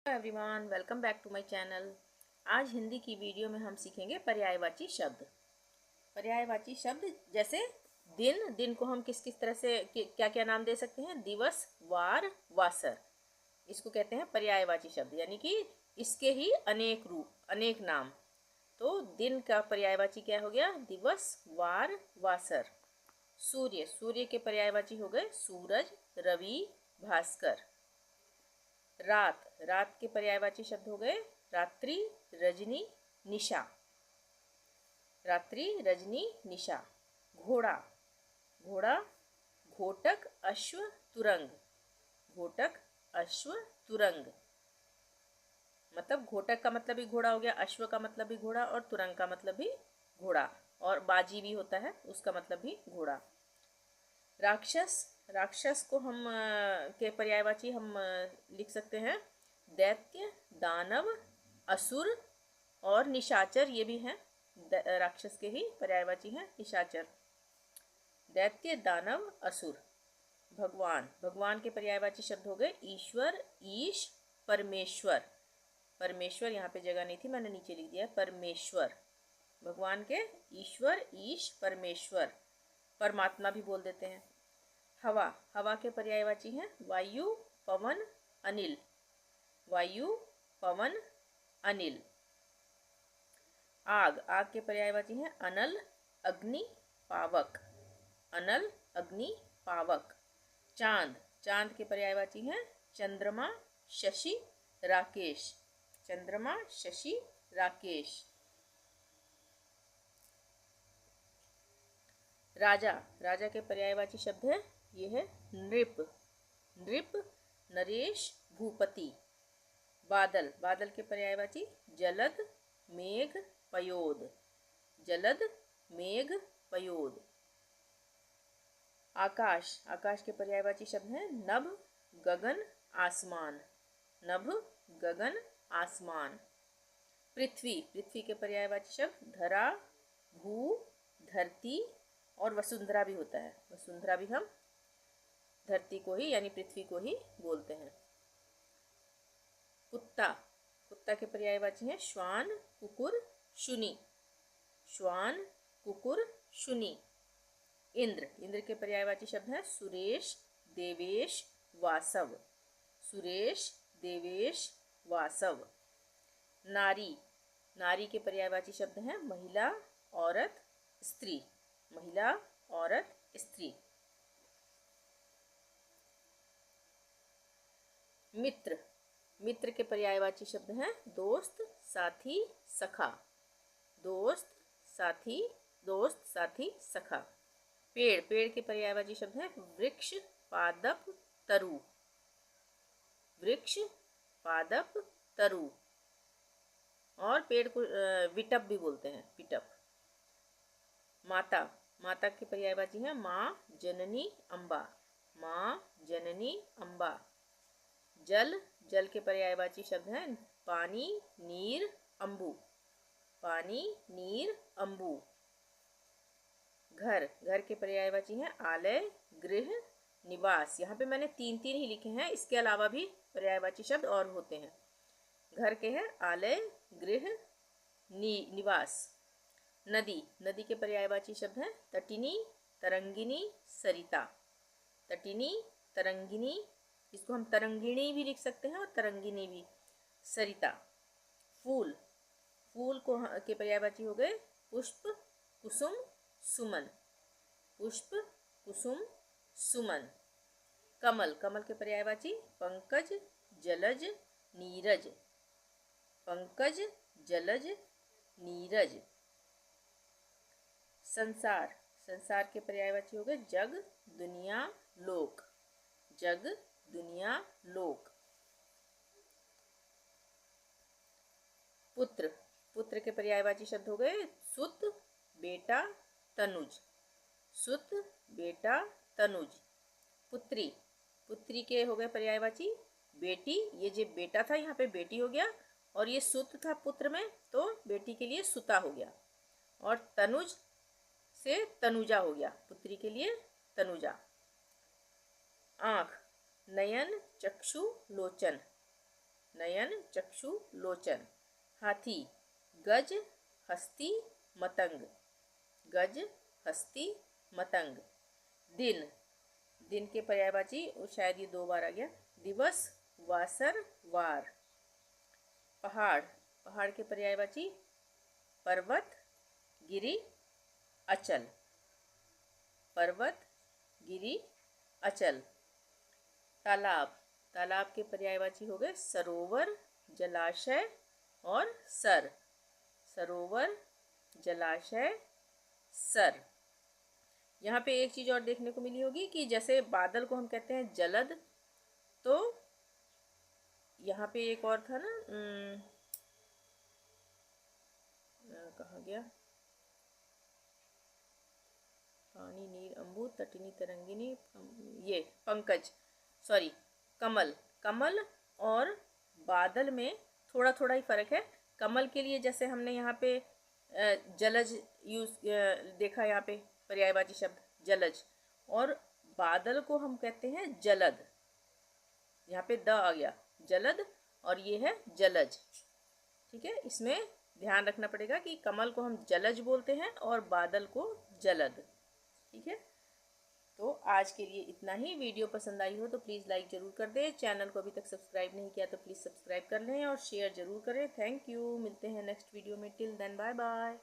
Everyone, welcome back to my channel. आज हिंदी की video में हम सीखेंगे पर्यायवाची शब्द। पर्यायवाची शब्द जैसे दिन। दिन को हम किस किस तरह से क्या क्या नाम दे सकते हैं? दिवस, वार, वासर। इसको कहते हैं पर्यायवाची शब्द, यानी कि इसके ही अनेक रूप, अनेक नाम। तो दिन का पर्यायवाची क्या हो गया? दिवस, वार, वासर। सूर्य, सूर्य के पर्यायवाची हो गए सूरज, रवि, भास्कर। रात, रात के पर्यायवाची शब्द हो गए रात्रि, रजनी, निशा। रात्रि, रजनी, निशा। घोड़ा, घोड़ा, घोटक, अश्व, तुरंग। घोटक, अश्व, तुरंग। मतलब घोटक का मतलब भी घोड़ा हो गया, अश्व का मतलब भी घोड़ा, और तुरंग का मतलब भी घोड़ा, और बाजी भी होता है, उसका मतलब भी घोड़ा। राक्षस, राक्षस को हम के पर्यायवाची हम लिख सकते हैं दैत्य, दानव, असुर और निशाचर। ये भी हैं राक्षस के ही पर्यायवाची हैं निशाचर। दैत्य, दानव, असुर। भगवान, भगवान के पर्यायवाची शब्द हो गए ईश्वर, ईश, परमेश्वर। परमेश्वर यहाँ पे जगह नहीं थी, मैंने नीचे लिख दिया परमेश्वर। भगवान के ईश्वर, ईश, परमेश्वर। परमात्मा भी बोल देते हैं। हवा, हवा के पर्यायवाची हैं वायु, पवन, अनिल। वायु, पवन, अनिल। आग, आग के पर्यायवाची हैं अनल, अग्नि, पावक। अनल, अग्नि, पावक। चांद, चांद के पर्यायवाची हैं चंद्रमा, शशि, राकेश। चंद्रमा, शशि, राकेश। राजा, राजा के पर्यायवाची शब्द है ये है नृप। नृप, नरेश, भूपति। बादल, बादल के पर्यायवाची जलद, मेघ, पयोद। जलद, मेघ, पयोद। आकाश, आकाश के पर्यायवाची शब्द हैं नभ, गगन, आसमान। नभ, गगन, आसमान। पृथ्वी, पृथ्वी के पर्यायवाची शब्द धरा, भू, धरती और वसुंधरा भी होता है। वसुंधरा भी हम धरती को ही यानी पृथ्वी को ही बोलते हैं। कुत्ता, कुत्ता के पर्यायवाची हैं श्वान, कुकुर, शुनी। श्वान, कुकुर, शुनी। इंद्र, इंद्र के पर्यायवाची शब्द हैं सुरेश, देवेश, वासव। सुरेश, देवेश, वासव। नारी, नारी के पर्यायवाची शब्द हैं महिला, औरत, स्त्री। महिला, औरत, स्त्री। मित्र, मित्र के पर्यायवाची शब्द हैं दोस्त, साथी, सखा। दोस्त, साथी, दोस्त, साथी, सखा। पेड़, पेड़ के पर्यायवाची शब्द हैं वृक्ष, पादप, तरु। वृक्ष, पादप, तरु। और पेड़ को विटप भी बोलते हैं, विटप। माता, माता की पर्यायवाची है माँ, जननी, अम्बा। माँ, जननी, अम्बा। जल, जल के पर्यायवाची शब्द हैं पानी, नीर, अम्बु। पानी, नीर, अम्बु। घर, घर के पर्यायवाची हैं आलय, गृह, निवास। यहाँ पे मैंने तीन तीन ही लिखे हैं, इसके अलावा भी पर्यायवाची शब्द और होते हैं। घर के हैं आलय, गृह, निवास। नदी, नदी के पर्यायवाची शब्द हैं तटिनी, तरंगिनी, सरिता। तटिनी, तरंगिनी, इसको हम तरंगिणी भी लिख सकते हैं और तरंगिनी भी। सरिता। फूल, फूल को के पर्यायवाची हो गए पुष्प, कुसुम, सुमन। पुष्प, कुसुम, सुमन। कमल, कमल के पर्यायवाची पंकज, जलज, नीरज। पंकज, जलज, नीरज। संसार, संसार के पर्यायवाची हो गए जग, दुनिया, लोक। जग, दुनिया, लोक। पुत्र, पुत्र के पर्यायवाची शब्द हो गए सुत, बेटा, तनुज। सुत, बेटा, तनुज। पुत्री, पुत्री के हो गए पर्यायवाची बेटी। ये जो बेटा था यहाँ पे बेटी हो गया, और ये सुत था पुत्र में, तो बेटी के लिए सुता हो गया। और तनुज से तनुजा हो गया, पुत्री के लिए तनुजा। आँख, नयन, चक्षु, लोचन। नयन चक्षु लोचन। हाथी गज हस्ती मतंग, गज हस्ती मतंग। दिन, दिन के पर्यायवाची शायद ये 2 बार आ गया, दिवस वासर वार। पहाड़, पहाड़ के पर्यायवाची पर्वत गिरि अचल, पर्वत गिरि अचल। तालाब, तालाब के पर्यायवाची हो गए सरोवर जलाशय और सर, सरोवर जलाशय सर। यहाँ पे एक चीज़ और देखने को मिली होगी कि जैसे बादल को हम कहते हैं जलद, तो यहाँ पे एक और था ना, कहाँ गया, पानी नीर अंबु तटिनी तरंगिनी, ये पंकज, सॉरी कमल। कमल और बादल में थोड़ा थोड़ा ही फर्क है। कमल के लिए जैसे हमने यहाँ पे जलज यूज देखा, यहाँ पे पर्यायवाची शब्द जलज, और बादल को हम कहते हैं जलद। यहाँ पे द आ गया, जलद, और ये है जलज। ठीक है, इसमें ध्यान रखना पड़ेगा कि कमल को हम जलज बोलते हैं और बादल को जलद। ठीक है, तो आज के लिए इतना ही। वीडियो पसंद आई हो तो प्लीज़ लाइक ज़रूर कर दें। चैनल को अभी तक सब्सक्राइब नहीं किया तो प्लीज़ सब्सक्राइब कर लें और शेयर ज़रूर करें। Thank you. मिलते हैं नेक्स्ट वीडियो में। Till then bye bye.